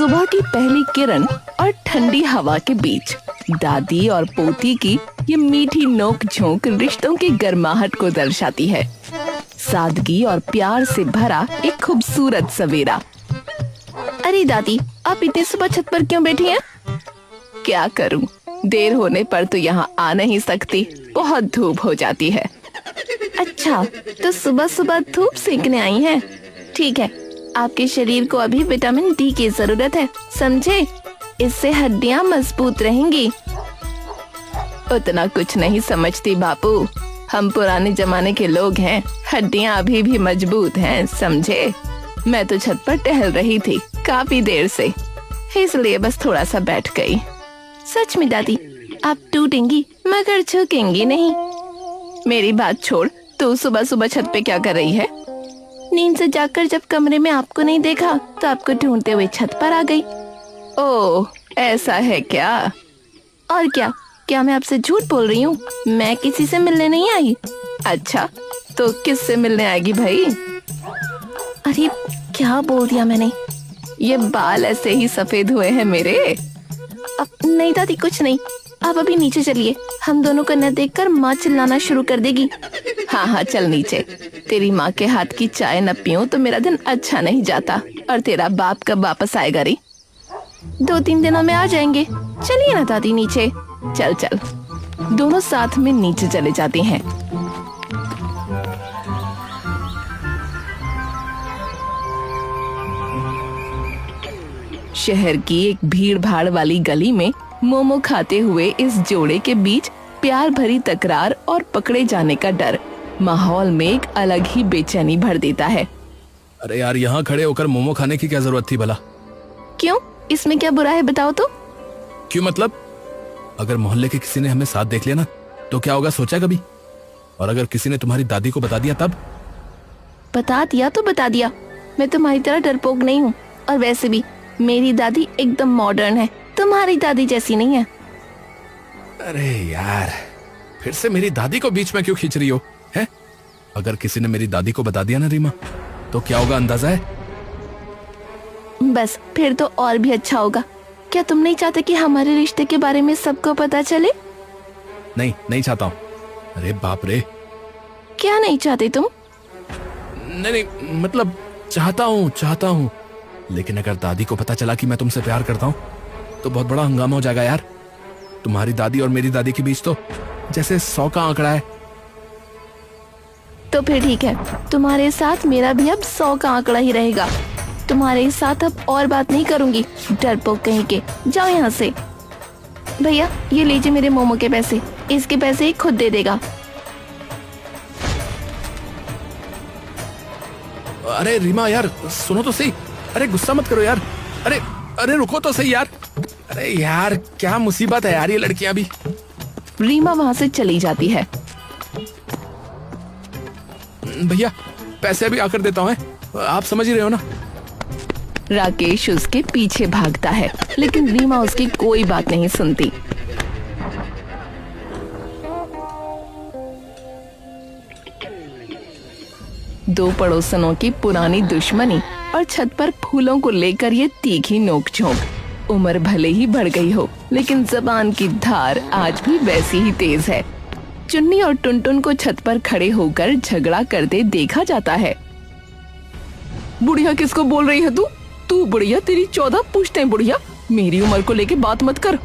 सुबह की पहली किरण और ठंडी हवा के बीच दादी और पोती की ये मीठी नोक झोंक रिश्तों की गर्माहट को दर्शाती है। सादगी और प्यार से भरा एक खूबसूरत सवेरा। अरे दादी, आप इतनी सुबह छत पर क्यों बैठी हैं? क्या करूं, देर होने पर तो यहाँ आ नहीं सकती, बहुत धूप हो जाती है। अच्छा, तो सुबह सुबह धूप सेकने आई हैं? ठीक है, आपके शरीर को अभी विटामिन डी की जरूरत है, समझे? इससे हड्डियां मजबूत रहेंगी। उतना कुछ नहीं समझती बापू, हम पुराने जमाने के लोग हैं, हड्डियां अभी भी मजबूत हैं, समझे? मैं तो छत पर टहल रही थी काफी देर से, इसलिए बस थोड़ा सा बैठ गई। सच में दादी, आप टूटेंगी मगर झुकेंगी नहीं। मेरी बात छोड़, तू सुबह सुबह छत पे क्या कर रही है? नींद से जागकर जब कमरे में आपको नहीं देखा तो आपको ढूंढते हुए छत पर आ गई। ओह, ऐसा है क्या? और क्या मैं आपसे झूठ बोल रही हूँ? मैं किसी से मिलने नहीं आई। अच्छा, तो किससे मिलने आएगी भाई? अरे क्या बोल दिया मैंने? ये बाल ऐसे ही सफेद हुए हैं मेरे। अब नहीं दादी, कुछ नहीं, आप अभी नीचे चलिए, हम दोनों को न देखकर माँ चिल्लाना शुरू कर देगी। हाँ, चल नीचे। तेरी माँ के हाथ की चाय न पीऊं तो मेरा दिन अच्छा नहीं जाता। और तेरा बाप कब वापस आएगा रे? 2-3 दिनों में आ जाएंगे। चलिए ना दादी नीचे। चल। दोनों साथ में नीचे चले जाते हैं। शहर की एक भीड़ भाड़ वाली गली में मोमो खाते हुए इस जोड़े के बीच प्यार भरी तकरार और पकड़े जाने का डर माहौल में एक अलग ही बेचैनी भर देता है। अरे यार, यहाँ खड़े होकर मोमो खाने की क्या जरूरत थी भला? क्यों, इसमें क्या बुरा है बताओ तो? क्यों मतलब? अगर मोहल्ले के किसी ने हमें साथ देख लिया ना तो क्या होगा, सोचा कभी? और अगर किसी ने तुम्हारी दादी को बता दिया तब? बता दिया तो बता दिया, मैं तुम्हारी तरह डरपोक नहीं हूँ। और वैसे भी मेरी दादी एकदम मॉडर्न है, तुम्हारी दादी जैसी नहीं है। अरे यार, फिर से मेरी दादी को बीच में क्यों खींच रही हो? हैं? अगर किसी ने मेरी दादी को बता दिया ना रीमा, तो क्या होगा अंदाजा है? बस फिर तो और भी अच्छा होगा। क्या तुम नहीं चाहते कि हमारे रिश्ते के बारे में सबको पता चले? नहीं चाहता हूँ। अरे बाप रे। क्या नहीं चाहते तुम? नहीं, मतलब चाहता हूँ, लेकिन अगर दादी को पता चला कि मैं तुमसे प्यार करता हूँ तो बहुत बड़ा हंगामा हो जाएगा यार। तुम्हारी दादी और मेरी दादी के बीच तो जैसे 100 का आंकड़ा है। तो फिर ठीक है, तुम्हारे साथ मेरा भी अब 100 का आंकड़ा ही रहेगा। तुम्हारे साथ अब और बात नहीं करूंगी, डरपोक कहीं के। जाओ यहाँ से। भैया, ये लीजिए मेरे मोमो के पैसे, इसके पैसे ही खुद दे देगा। अरे रीमा यार, सुनो तो सही। अरे गुस्सा मत करो यार। अरे रुको तो सही यार। अरे यार, क्या मुसीबत है यार, ये लड़कियां भी। रीमा वहाँ से चली जाती है। भैया, पैसे अभी आकर देता हूँ, आप समझ ही रहे हो ना। राकेश उसके पीछे भागता है, लेकिन रीमा उसकी कोई बात नहीं सुनती। दो पड़ोसनों की पुरानी दुश्मनी और छत पर फूलों को लेकर ये तीखी नोक-झोंक। उम्र भले ही बढ़ गई हो, लेकिन जबान की धार आज भी वैसी ही तेज है। चुन्नी और टुनटुन को छत पर खड़े होकर झगड़ा करते देखा जाता है। बुढ़िया किसको बोल रही है तू बुढ़िया, तेरी 14 पुश्तें बुढ़िया। मेरी उम्र को लेके बात मत कर,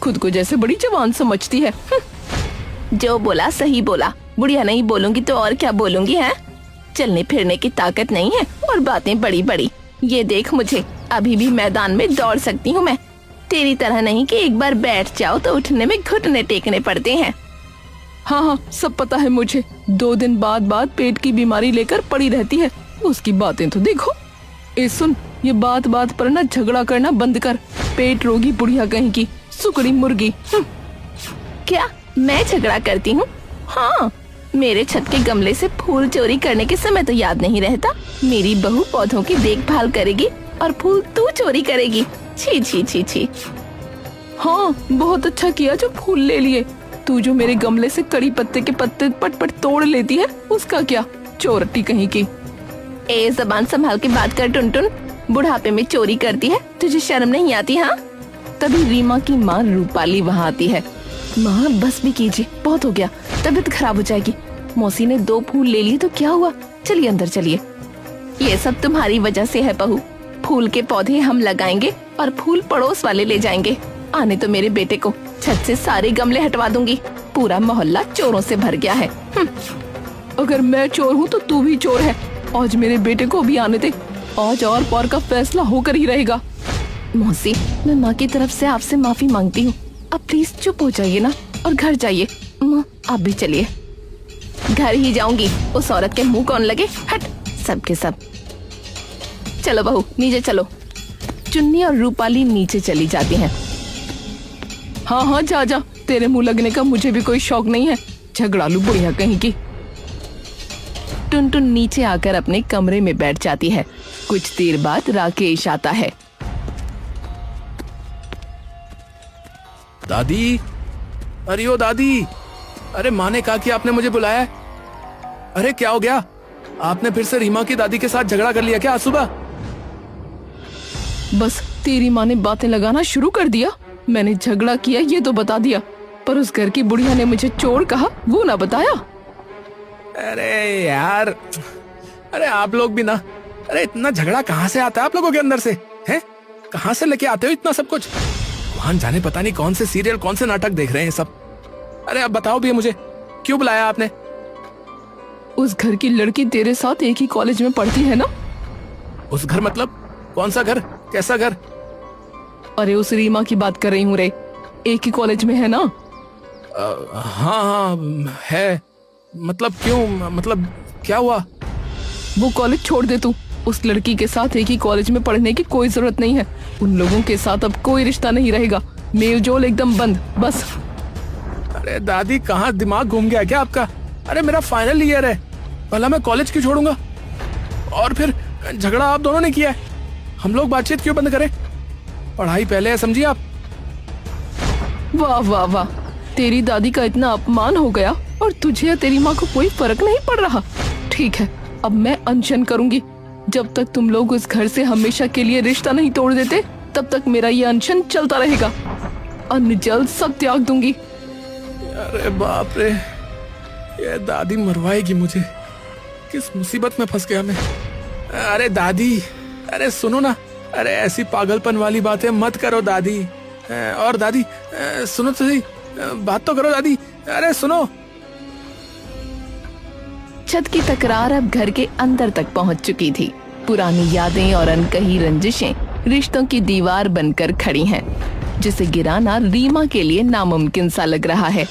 खुद को जैसे बड़ी जवान समझती है। जो बोला सही बोला, बुढ़िया नहीं बोलूंगी तो और क्या बोलूंगी है? चलने फिरने की ताकत नहीं है और बातें बड़ी बड़ी। ये देख मुझे, अभी भी मैदान में दौड़ सकती हूँ मैं, तेरी तरह नहीं कि एक बार बैठ जाओ तो उठने में घुटने टेकने पड़ते हैं। हाँ, सब पता है मुझे। 2 दिन बाद पेट की बीमारी लेकर पड़ी रहती है, उसकी बातें तो देखो। सुन, ये बात पर ना झगड़ा करना बंद कर। पेट रोगी बुढ़िया कहीं की, सुकड़ी मुर्गी। क्या मैं झगड़ा करती हूँ? हाँ, मेरे छत के गमले से फूल चोरी करने के समय तो याद नहीं रहता। मेरी बहू पौधों की देखभाल करेगी और फूल तू चोरी करेगी। छी। हाँ, बहुत अच्छा किया जो फूल ले लिए। तू जो मेरे गमले से कड़ी पत्ते के पत्ते पट तोड़ लेती है, उसका क्या? चोरटी कहीं की। जबान संभाल के बात कर टुनटुन, बुढ़ापे में चोरी करती है, तुझे शर्म नहीं आती? हाँ। तभी रीमा की माँ रूपाली वहाँ आती है। माँ बस भी कीजिए, बहुत हो गया, तबीयत खराब हो जाएगी। मौसी ने 2 फूल ले लिए तो क्या हुआ, चलिए अंदर चलिए। ये सब तुम्हारी वजह से है बहू। फूल के पौधे हम लगाएंगे और फूल पड़ोस वाले ले जाएंगे। आने तो मेरे बेटे को, छत से सारे गमले हटवा दूंगी। पूरा मोहल्ला चोरों से भर गया है। अगर मैं चोर हूँ तो तू भी चोर है। आज मेरे बेटे को भी आने दे, आज और पार का फैसला होकर ही रहेगा। मौसी, मैं माँ की तरफ से आपसे माफी मांगती हूँ। अब प्लीज चुप हो जाइए ना और घर जाइए। माँ आप भी चलिए। घर ही जाऊंगी, उस औरत के मुंह कौन लगे, हट सबके सब। चलो बहू नीचे चलो। चुन्नी और रूपाली नीचे चली जाती हैं। हाँ हाँ जा जा, तेरे मुंह लगने का मुझे भी कोई शौक नहीं है, झगड़ालू बुढ़िया कहीं की। टुनटुन नीचे आकर अपने कमरे में बैठ जाती है। कुछ देर बाद राकेश आता है। दादी, अरे ओ दादी, अरे माँ ने कहा कि आपने मुझे बुलाया है। अरे क्या हो गया, आपने फिर से रीमा की दादी के साथ झगड़ा कर लिया क्या आज सुबह? बस तेरी माँ ने बातें लगाना शुरू कर दिया। मैंने झगड़ा किया ये तो बता दिया, पर उस घर की बुढ़िया ने मुझे चोर कहा वो ना बताया। अरे यार, अरे आप लोग भी ना, अरे इतना झगड़ा कहाँ से आता है आप लोगों के अंदर से, हैं? कहाँ से लेके आते हो इतना सब कुछ? वहां जाने पता नहीं कौन से सीरियल, कौन से नाटक देख रहे हैं सब। अरे अब बताओ भी मुझे, क्यों बुलाया आपने? उस घर की लड़की तेरे साथ एक ही कॉलेज में पढ़ती है ना? उस घर मतलब कौन सा घर, कैसा घर? अरे उस रीमा की बात कर रही हूँ रे, एक ही कॉलेज में है ना? हाँ हाँ है। मतलब क्यों, मतलब क्या हुआ? वो कॉलेज छोड़ दे तू। उस लड़की के साथ एक ही कॉलेज में पढ़ने की कोई जरूरत नहीं है। उन लोगों के साथ अब कोई रिश्ता नहीं रहेगा। मेलजोल एकदम बंद, बस। अरे दादी, कहाँ दिमाग घूम गया क्या आपका? अरे मेरा फाइनल ईयर है, भला मैं कॉलेज क्यों छोड़ूंगा? और फिर झगड़ा आप दोनों ने किया है, हम लोग बातचीत क्यों बंद करें? पढ़ाई पहले है, समझिए आप। वाह वाह वाह, तेरी दादी का इतना अपमान हो गया और तुझे या तेरी माँ को कोई फर्क नहीं पड़ रहा। ठीक है, अब मैं अनशन करूंगी। जब तक तुम लोग उस घर से हमेशा के लिए रिश्ता नहीं तोड़ देते, तब तक मेरा ये अनशन चलता रहेगा। अन्न जल सब त्याग दूंगी। अरे बाप रे, ये दादी मरवाएगी मुझे। किस मुसीबत में फंस गया मैं। अरे दादी, अरे सुनो ना, अरे ऐसी पागलपन वाली बातें मत करो दादी। और दादी सुनो तो सही, बात तो करो दादी। अरे सुनो। छत की तकरार अब घर के अंदर तक पहुंच चुकी थी। पुरानी यादें और अनकही रंजिशें रिश्तों की दीवार बनकर खड़ी हैं, जिसे गिराना रीमा के लिए नामुमकिन सा लग रहा है।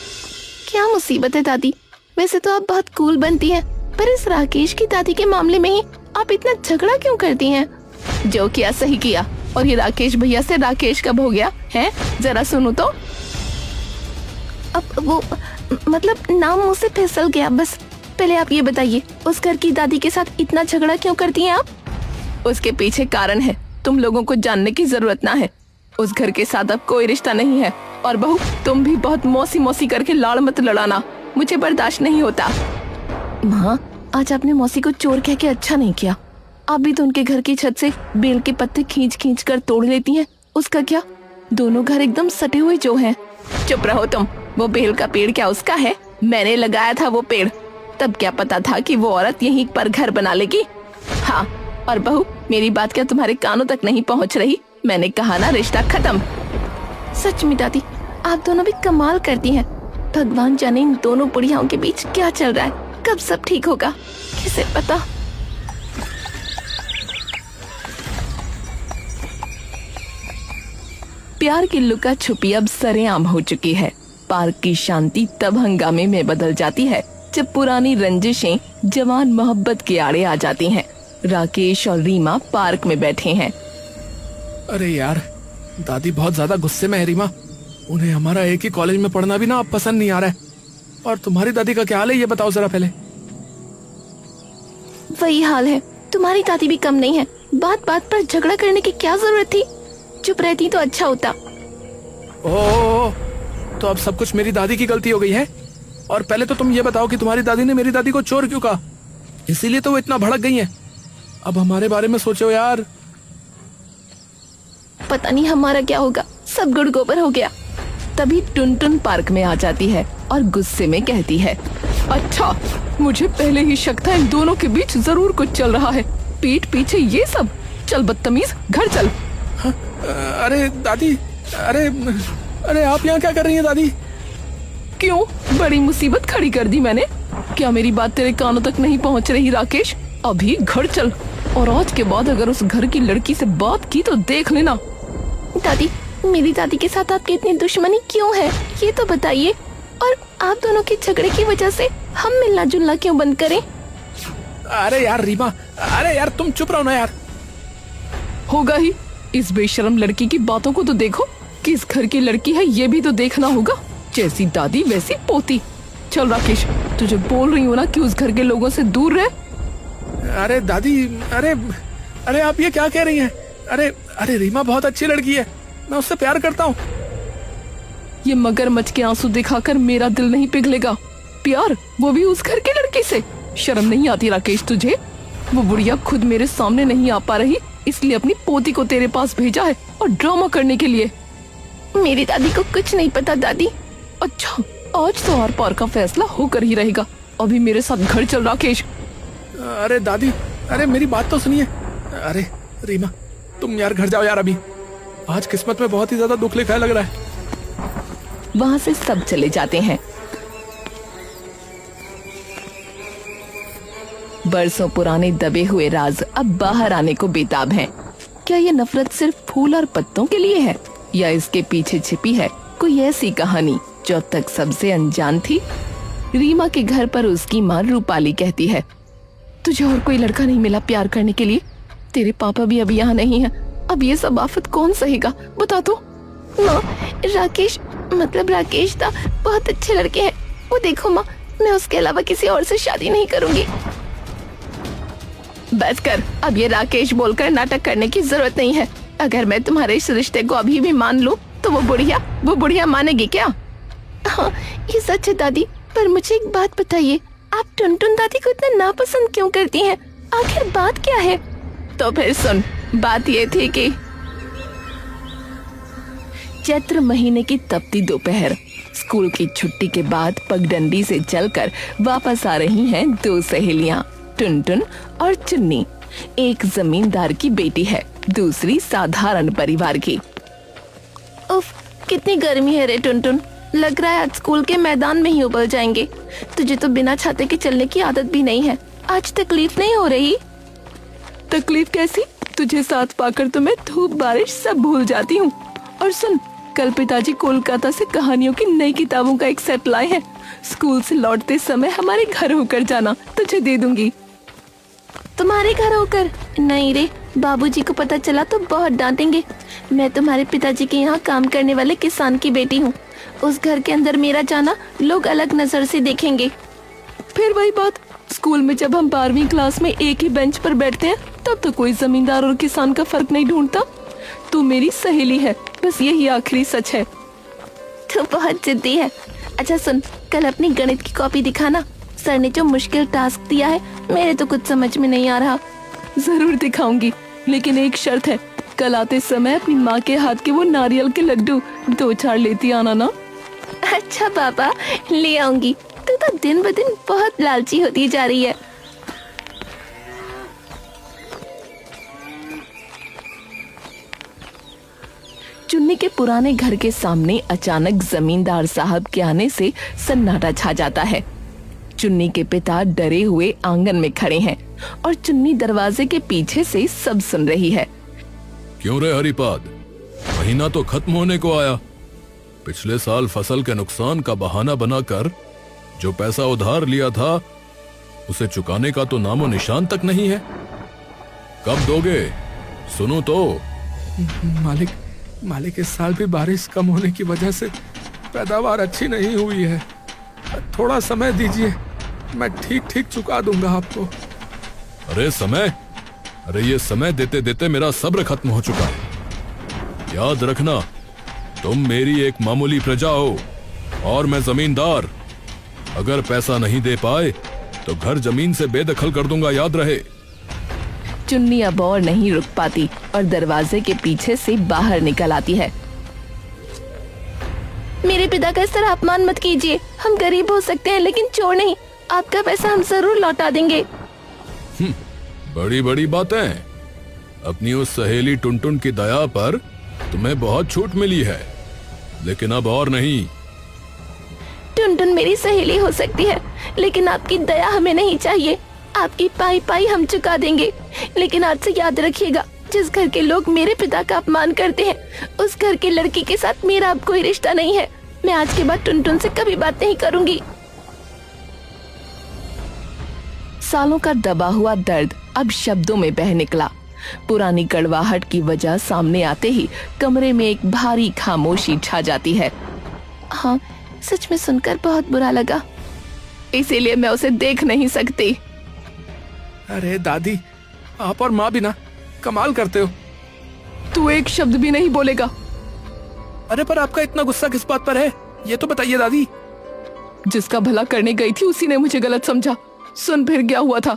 क्या मुसीबत है दादी, वैसे तो आप बहुत कूल बनती हैं, पर इस राकेश की दादी के मामले में ही आप इतना झगड़ा क्यों करती हैं? जो किया सही किया, और ये राकेश भैया से राकेश कब हो गया है? जरा सुनो तो। अब वो मतलब नाम मुंह से फिसल गया बस। पहले आप ये बताइए, उस घर की दादी के साथ इतना झगड़ा क्यों करती हैं आप? उसके पीछे कारण है, तुम लोगों को जानने की जरूरत ना है। उस घर के साथ अब कोई रिश्ता नहीं है। और बहू, तुम भी बहुत मौसी मौसी करके लाड़ मत लड़ाना, मुझे बर्दाश्त नहीं होता। माँ, आज आपने मौसी को चोर कह के अच्छा नहीं किया। आप भी तो उनके घर की छत से बेल के पत्ते खींच खींच कर तोड़ लेती हैं। उसका क्या? दोनों घर एकदम सटे हुए जो हैं। चुप रहो तुम। वो बेल का पेड़ क्या उसका है? मैंने लगाया था वो पेड़। तब क्या पता था कि वो औरत यहीं पर घर बना लेगी? हाँ, और बहू, मेरी बात क्या तुम्हारे कानों तक नहीं पहुँच रही? मैंने कहा ना, रिश्ता खत्म। सच में दादी, आप दोनों भी कमाल करती हैं। भगवान जाने इन दोनों बुढ़ियाओं के बीच क्या चल रहा है, कब सब ठीक होगा, किसे पता। प्यार की लुका छुपी अब सरेआम हो चुकी है। पार्क की शांति तब हंगामे में बदल जाती है जब पुरानी रंजिशें जवान मोहब्बत के आड़े आ जाती हैं। राकेश और रीमा पार्क में बैठे हैं। अरे यार, दादी बहुत ज्यादा गुस्से में है रीमा। उन्हें हमारा एक ही कॉलेज में पढ़ना भी ना अब पसंद नहीं आ रहा है। और तुम्हारी दादी का क्या हाल है, ये बताओ जरा पहले। वही हाल है, तुम्हारी दादी भी कम नहीं है। बात बात पर झगड़ा करने की क्या जरूरत थी? चुप रहती तो अच्छा होता। ओह, तो अब सब कुछ मेरी दादी की गलती हो गई है? और पहले तो तुम ये बताओ कि तुम्हारी दादी ने मेरी दादी को चोर क्यों कहा? इसीलिए तो वो इतना भड़क गई है। अब हमारे बारे में सोचो यार। पता नहीं हमारा क्या होगा, सब गुड़ गोबर हो गया। तभी टुनटुन पार्क में आ जाती है और गुस्से में कहती है, अच्छा, मुझे पहले ही शक था इन दोनों के बीच जरूर कुछ चल रहा है। पीठ पीछे ये सब। चल बदतमीज, घर चल। अरे दादी, अरे आप यहाँ क्या कर रही हैं दादी? क्यों, बड़ी मुसीबत खड़ी कर दी मैंने? क्या मेरी बात तेरे कानों तक नहीं पहुँच रही राकेश? अभी घर चल, और आज के बाद अगर उस घर की लड़की से बात की तो देख लेना। दादी, मेरी दादी के साथ आपकी इतनी दुश्मनी क्यों है, ये तो बताइए। और आप दोनों के झगड़े की वजह से हम मिलना जुलना क्यों बंद करें? अरे यार रीमा, अरे यार तुम चुप रहो ना यार। होगा ही, इस बेशरम लड़की की बातों को तो देखो, किस घर की लड़की है ये भी तो देखना होगा। जैसी दादी वैसी पोती। चल राकेश, तुझे बोल रही हूँ ना कि उस घर के लोगों से दूर रह। अरे दादी, अरे आप ये क्या कह रही हैं? अरे रीमा बहुत अच्छी लड़की है, मैं उससे प्यार करता हूँ। ये मगरमच्छ के आंसू दिखाकर मेरा दिल नहीं पिघलेगा। प्यार, वो भी उस घर की लड़की से? शर्म नहीं आती राकेश तुझे? वो बुढ़िया खुद मेरे सामने नहीं आ पा रही, इसलिए अपनी पोती को तेरे पास भेजा है, और ड्रामा करने के लिए। मेरी दादी को कुछ नहीं पता दादी। अच्छा, आज तो आर पार का फैसला होकर ही रहेगा। अभी मेरे साथ घर चल राकेश। अरे दादी, अरे मेरी बात तो सुनिए। अरे रीमा, तुम यार घर जाओ यार अभी। आज किस्मत में बहुत ही ज्यादा दुख लिखा है लग रहा है। वहाँ से सब चले जाते हैं। बरसों पुराने दबे हुए राज अब बाहर आने को बेताब हैं। क्या ये नफरत सिर्फ फूल और पत्तों के लिए है, या इसके पीछे छिपी है कोई ऐसी कहानी जो अब तक सबसे अनजान थी? रीमा के घर पर उसकी माँ रूपाली कहती है, तुझे और कोई लड़का नहीं मिला प्यार करने के लिए? तेरे पापा भी अभी यहाँ नहीं है, अब ये सब आफत कौन सहेगा, बता तो। माँ, राकेश था बहुत अच्छे लड़के हैं। वो देखो माँ, मैं उसके अलावा किसी और से शादी नहीं करूंगी। बस कर, अब ये राकेश बोलकर नाटक करने की जरूरत नहीं है। अगर मैं तुम्हारे इस रिश्ते को अभी भी मान लूं तो वो बुढ़िया मानेगी क्या? हाँ, ये सच है दादी, पर मुझे एक बात बताइए, आप टुनटुन दादी को इतना नापसंद क्यों करती हैं? आखिर बात क्या है? तो फिर सुन, बात ये थी कि चैत्र महीने की तपती दोपहर, स्कूल की छुट्टी के बाद पगडंडी से चलकर वापस आ रही हैं दो सहेलियां, टुनटुन और चुन्नी। एक जमींदार की बेटी है, दूसरी साधारण परिवार की। उफ, कितनी गर्मी है रे टुनटुन, लग रहा है आज स्कूल के मैदान में ही उबल जाएंगे। तुझे तो बिना छाते के चलने की आदत भी नहीं है, आज तकलीफ नहीं हो रही? तकलीफ कैसी? तुझे साथ पाकर तो मैं धूप बारिश सब भूल जाती हूँ। और सुन, कल पिताजी कोलकाता से कहानियों की नई किताबों का एक सेट लाए हैं। स्कूल से लौटते समय हमारे घर होकर जाना, तुझे दे दूंगी। तुम्हारे घर होकर? नहीं रे, बाबूजी को पता चला तो बहुत डांटेंगे। मैं तुम्हारे पिताजी के यहाँ काम करने वाले किसान की बेटी हूँ। उस घर के अंदर मेरा जाना लोग अलग नजर से देखेंगे। फिर वही बात, स्कूल में जब हम 12वीं क्लास में एक ही बेंच पर बैठते हैं तब तो कोई जमींदार और किसान का फर्क नहीं ढूंढता। तू मेरी सहेली है, बस यही आखिरी सच है। तू बहुत जिद्दी है। अच्छा सुन, कल अपनी गणित की कॉपी दिखाना, सर ने जो मुश्किल टास्क दिया है मेरे तो कुछ समझ में नहीं आ रहा। जरूर दिखाऊंगी, लेकिन एक शर्त है, कल आते समय अपनी माँ के हाथ के वो नारियल के लड्डू 2-4 लेती आना ना। अच्छा पापा, ले आऊंगी। तू तो दिन ब दिन बहुत लालची होती जा रही है। चुन्नी के पुराने घर के सामने अचानक जमींदार साहब के आने से सन्नाटा छा जाता है। चुन्नी के पिता डरे हुए आंगन में खड़े हैं और चुन्नी दरवाजे के पीछे से सब सुन रही है। क्यों रे हरिपाद, महीना तो खत्म होने को आया। पिछले साल फसल के नुकसान का बहाना बनाकर जो पैसा उधार लिया था उसे चुकाने का तो नामो निशान तक नहीं है। कब दोगे? सुनो तो। मालिक इस साल भी बारिश कम होने की वजह से पैदावार अच्छी नहीं हुई है। थोड़ा समय दीजिए, मैं ठीक चुका दूंगा आपको। अरे समय? अरे ये समय देते देते मेरा सब्र खत्म हो चुका है। याद रखना, तुम मेरी एक मामूली प्रजा हो और मैं जमींदार। अगर पैसा नहीं दे पाए तो घर जमीन से बेदखल कर दूंगा, याद रहे। चुन्नी अब और नहीं रुक पाती और दरवाजे के पीछे से बाहर निकल आती है। मेरे पिता का इस तरह अपमान मत कीजिए। हम गरीब हो सकते हैं लेकिन चोर नहीं। आपका पैसा हम जरूर लौटा देंगे। बड़ी बड़ी बातें। अपनी उस सहेली टुनटुन की दया पर तुम्हें बहुत छूट मिली है, लेकिन अब और नहीं। टुनटुन मेरी सहेली हो सकती है, लेकिन आपकी दया हमें नहीं चाहिए। आपकी पाई पाई हम चुका देंगे, लेकिन आज से याद रखिएगा, जिस घर के लोग मेरे पिता का अपमान करते हैं, उस घर की लड़की के साथ मेरा अब कोई रिश्ता नहीं है। मैं आज के बाद टुनटुन से कभी बात नहीं करूंगी। सालों का दबा हुआ दर्द अब शब्दों में बह निकला। पुरानी कड़वाहट की वजह सामने आते ही कमरे में एक भारी खामोशी छा जाती है। हाँ, सच में सुनकर बहुत बुरा लगा, इसीलिए मैं उसे देख नहीं सकती। अरे दादी, आप और माँ भी ना कमाल करते हो। तू एक शब्द भी नहीं बोलेगा। अरे पर आपका इतना गुस्सा किस बात पर है, ये तो बताइए दादी। जिसका भला करने गई थी उसी ने मुझे गलत समझा। सुन फिर क्या हुआ था।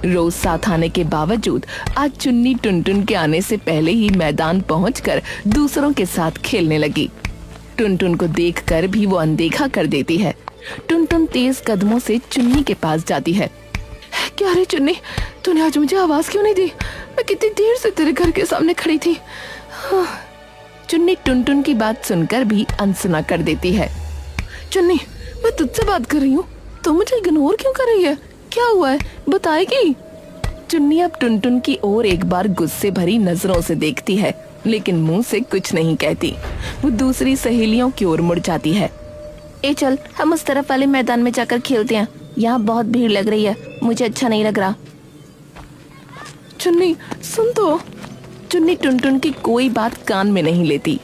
रोज साथ आने के बावजूद आज चुन्नी टुनटुन के आने से पहले ही मैदान पहुंचकर दूसरों के साथ खेलने लगी। टुनटुन को देखकर भी वो अनदेखा कर देती है। टुनटुन तेज कदमों से चुन्नी के पास जाती है। क्या रे चुन्नी, तूने आज मुझे आवाज क्यों नहीं दी? मैं कितनी देर से तेरे घर के सामने खड़ी थी। हाँ। चुन्नी टुनटुन की बात सुनकर भी अनसुना कर देती है। चुन्नी, मैं तुझसे बात कर रही हूँ, तो मुझे इग्नोर क्यों कर रही है? क्या हुआ है, बताएगी? चुन्नी अब टुनटुन की ओर एक बार गुस्से भरी नजरों से देखती है, लेकिन मुंह से कुछ नहीं कहती। वो दूसरी सहेलियों की ओर मुड़ जाती है। ए चल, हम उस तरफ वाले मैदान में जाकर खेलते हैं। यहाँ बहुत भीड़ लग रही है, मुझे अच्छा नहीं लग रहा। चुन्नी सुन तो। चुन्नी टुनटुन की कोई बात कान में नहीं लेती।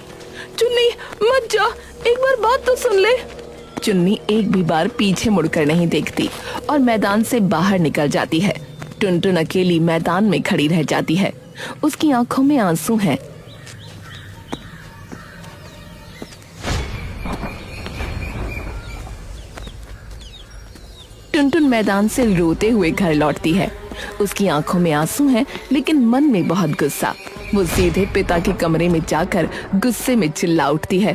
चुन्नी मत जा, एक बार बात तो सुन ले। चुन्नी एक भी बार पीछे मुड़कर नहीं देखती और मैदान से बाहर निकल जाती है। टुनटुन अकेली मैदान में खड़ी रह जाती है। उसकी आंखों में आंसू हैं। टुनटुन मैदान से रोते हुए घर लौटती है। उसकी आंखों में आंसू हैं, लेकिन मन में बहुत गुस्सा। वो सीधे पिता के कमरे में जाकर गुस्से में चिल्ला उठती है।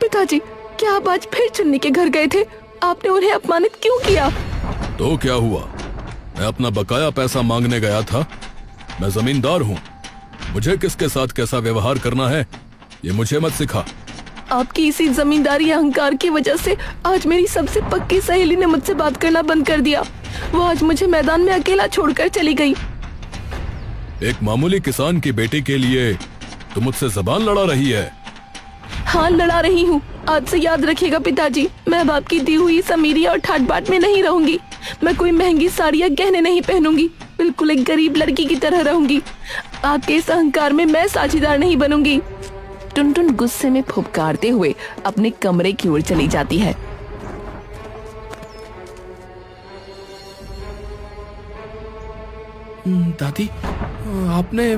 पिताजी, क्या आप आज फिर चुन्नी के घर गए थे? आपने उन्हें अपमानित क्यों किया? तो क्या हुआ? मैं अपना बकाया पैसा मांगने गया था। मैं जमींदार हूँ, मुझे किसके साथ कैसा व्यवहार करना है ये मुझे मत सिखा। आपकी इसी जमींदारी अहंकार की वजह से आज मेरी सबसे पक्की सहेली ने मुझसे बात करना बंद कर दिया। वो आज मुझे मैदान में अकेला छोड़कर चली गई। एक मामूली किसान की बेटी के लिए तुम मुझसे जबान लड़ा रही है? हाँ, लड़ा रही हूँ। आज से याद रखिएगा पिताजी, मैं अब आपकी दी हुई समीरी और ठाट बाट में नहीं रहूंगी। मैं कोई महंगी साड़ी या गहने नहीं पहनूंगी, बिल्कुल एक गरीब लड़की की तरह रहूंगी। आपके इस अहंकार में मैं साझीदार नहीं बनूंगी। टुनटुन गुस्से में फुफकारते हुए अपने कमरे की ओर चली जाती है। दादी, आपने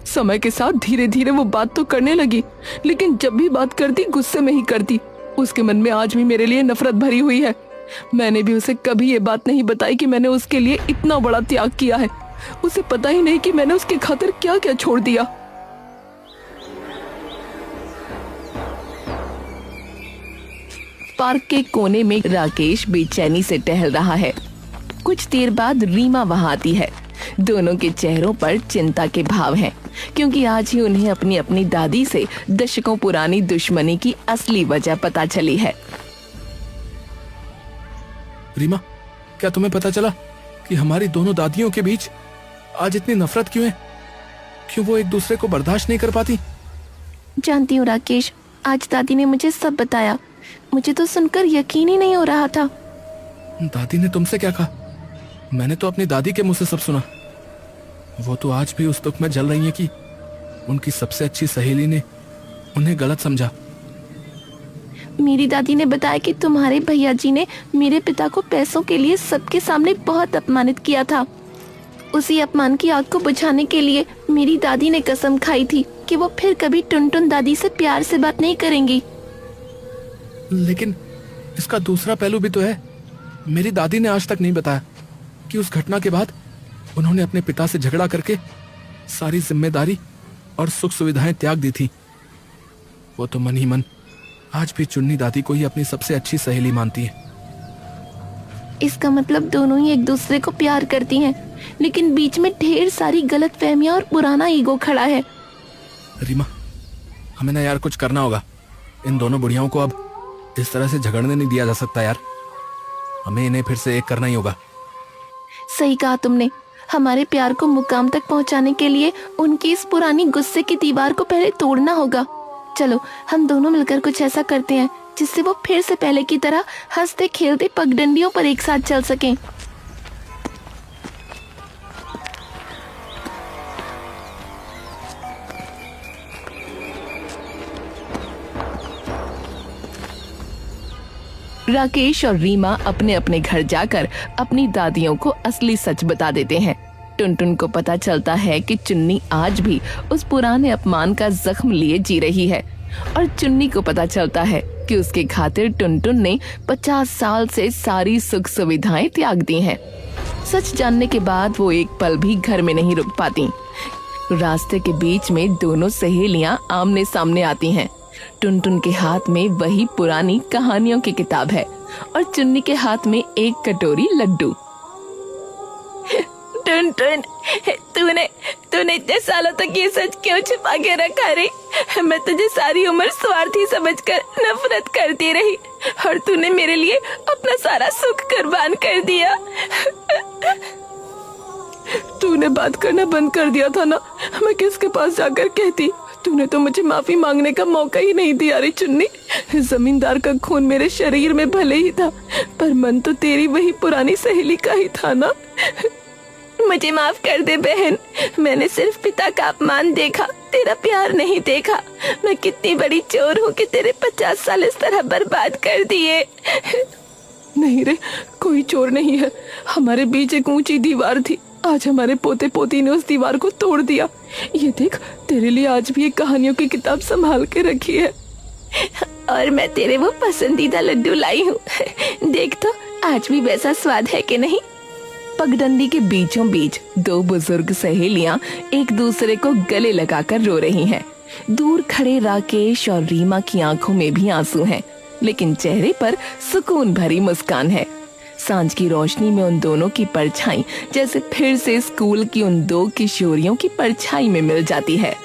समय के साथ धीरे धीरे वो बात तो करने लगी, लेकिन जब भी बात करती गुस्से में ही करती। उसके मन में आज भी मेरे लिए नफरत भरी हुई है। मैंने भी उसे कभी ये बात नहीं बताई कि मैंने उसके लिए इतना बड़ा त्याग किया है। उसे पता ही नहीं कि मैंने उसके खातिर क्या क्या छोड़ दिया। पार्क के कोने में राकेश बेचैनी से टहल रहा है। कुछ देर बाद रीमा वहां आती है। दोनों के चेहरों पर चिंता के भाव हैं, क्योंकि आज ही उन्हें अपनी अपनी दादी से दशकों पुरानी दुश्मनी की असली वजह पता चली है। रीमा, क्या तुम्हें पता चला कि हमारी दोनों दादियों के बीच आज इतनी नफरत क्यों है? क्यों वो एक दूसरे को बर्दाश्त नहीं कर पाती? जानती हूँ राकेश, आज दादी ने मुझे सब बताया। मुझे तो सुनकर यकीन ही नहीं हो रहा था। दादी ने तुमसे क्या कहा? मैंने तो अपनी दादी के मुंह से सब सुना। वो तो आज भी उस दुख में जल रही है कि उनकी सबसे अच्छी सहेली ने उन्हें गलत समझा। मेरी दादी ने बताया कि तुम्हारे भैया जी ने मेरे पिता को पैसों के लिए सबके सामने बहुत अपमानित किया था। उसी अपमान की आग को बुझाने के लिए मेरी दादी ने कसम खाई थी कि वो फिर कभी टुनटुन दादी से प्यार से बात नहीं करेंगी। लेकिन इसका दूसरा पहलू भी तो है। मेरी दादी ने आज तक नहीं बताया कि उस घटना के बाद उन्होंने अपने पिता से झगड़ा करके सारी जिम्मेदारी और सुख सुविधाएं त्याग दी थी। वो तो मन ही मन आज भी चुन्नी दादी को ही अपनी सबसे अच्छी सहेली मानती है। इसका मतलब दोनों ही एक दूसरे को प्यार करती हैं, लेकिन बीच में ढेर सारी गलतफहमियां और पुराना ईगो खड़ा है। रीमा, हमें ना यार कुछ करना होगा। इन दोनों बुढ़ियाओं को अब इस तरह से झगड़ने नहीं दिया जा सकता यार। हमें इन्हें फिर से एक करना ही होगा। सही कहा तुमने। हमारे प्यार को मुकाम तक पहुंचाने के लिए उनकी इस पुरानी गुस्से की दीवार को पहले तोड़ना होगा। चलो हम दोनों मिलकर कुछ ऐसा करते हैं जिससे वो फिर से पहले की तरह हंसते खेलते पगडंडियों पर एक साथ चल सकें। राकेश और रीमा अपने अपने घर जाकर अपनी दादियों को असली सच बता देते हैं। टुनटुन को पता चलता है कि चुन्नी आज भी उस पुराने अपमान का जख्म लिए जी रही है, और चुन्नी को पता चलता है कि उसके खातिर टुनटुन ने 50 साल से सारी सुख सुविधाएं त्याग दी हैं। सच जानने के बाद वो एक पल भी घर में नहीं रुक पाती। रास्ते के बीच में दोनों सहेलियां आमने सामने आती हैं। टुनटुन के हाथ में वही पुरानी कहानियों की किताब है और चुन्नी के हाथ में एक कटोरी लड्डू। टुनटुन, तूने इतने सालों तक ये सच क्यों छिपा के रखा रे? मैं तुझे सारी उम्र स्वार्थी समझकर नफरत करती रही और तूने मेरे लिए अपना सारा सुख कुर्बान कर दिया। तूने बात करना बंद कर दिया था ना, मैं किसके पास जाकर कहती? तूने तो मुझे माफी मांगने का मौका ही नहीं दिया रे चुन्नी। जमींदार का खून मेरे शरीर में भले ही था, पर मन तो तेरी वही पुरानी सहेली का ही था ना। मुझे माफ कर दे बहन, मैंने सिर्फ पिता का अपमान देखा, तेरा प्यार नहीं देखा। मैं कितनी बड़ी चोर हूँ कि तेरे 50 साल इस तरह बर्बाद कर दिए। नहीं रे, कोई चोर नहीं है। हमारे बीच एक ऊंची दीवार थी, आज हमारे पोते पोती ने उस दीवार को तोड़ दिया। ये देख, तेरे लिए आज भी एक कहानियों की किताब संभाल के रखी है, और मैं तेरे वो पसंदीदा लड्डू लाई हूँ। देख तो आज भी वैसा स्वाद है कि नहीं। पगडंडी के बीचों बीच दो बुजुर्ग सहेलियां एक दूसरे को गले लगाकर रो रही हैं। दूर खड़े राकेश और रीमा की आंखों में भी आंसू हैं, लेकिन चेहरे पर सुकून भरी मुस्कान है। सांझ की रोशनी में उन दोनों की परछाई जैसे फिर से स्कूल की उन दो किशोरियों की परछाई में मिल जाती है।